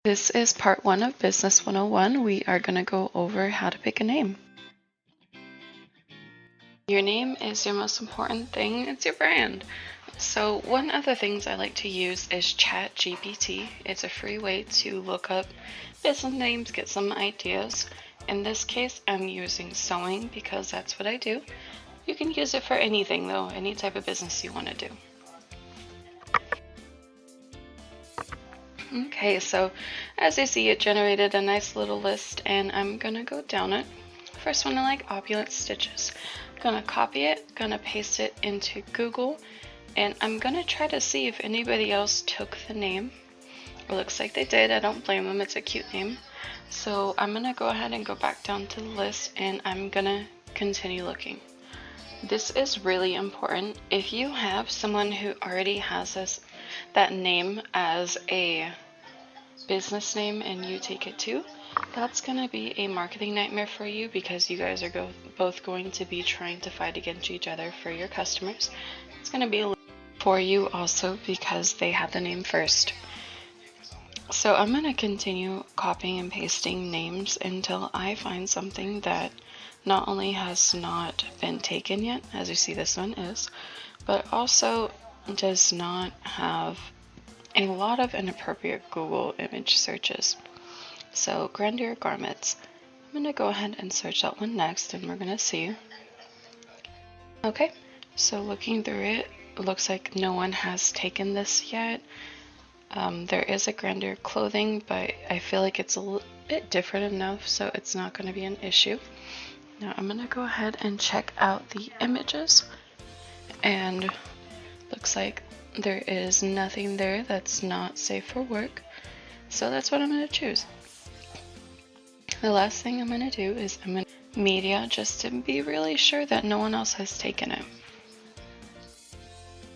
This is part 1 of Business 101. We are going to go over how to pick a name. Your name is your most important thing. It's your brand. So one of the things I like to use is ChatGPT. It's a free way to look up business names, get some ideas. In this case, I'm using sewing because that's what I do. You can use it for anything though, any type of business you want to do. Okay, so as you see, it generated a nice little list, and I'm gonna go down it. First one, I like opulent stitches. Gonna copy it, gonna paste it into Google, and I'm gonna try to see if anybody else took the name. It looks like they did. I don't blame them. It's a cute name. So I'm gonna go ahead and go back down to the list, and I'm gonna continue looking. This is really important. If you have someone who already has that name as a business name and you take it too, that's going to be a marketing nightmare for you because you guys are both going to be trying to fight against each other for your customers. It's going to be a little for you also because they have the name first. So I'm going to continue copying and pasting names until I find something that not only has not been taken yet, as you see this one is, but also does not have a lot of inappropriate Google image searches. So grandeur garments. I'm going to go ahead and search that one next, and we're going to see. Okay, so looking through it, looks like no one has taken this yet. There is a grandeur clothing, but I feel like it's a little bit different enough, so it's not going to be an issue. Now I'm going to go ahead and check out the images, and looks like there is nothing there that's not safe for work, so that's what I'm going to choose. The last thing I'm going to do is I'm going to media, just to be really sure that no one else has taken it.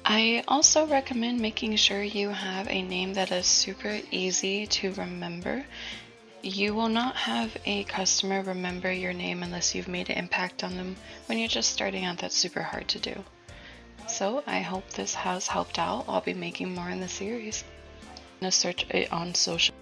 I also recommend making sure you have a name that is super easy to remember. You will not have a customer remember your name unless you've made an impact on them. When you're just starting out, that's super hard to do. So I hope this has helped out. I'll be making more in the series. I'm going to search it on social.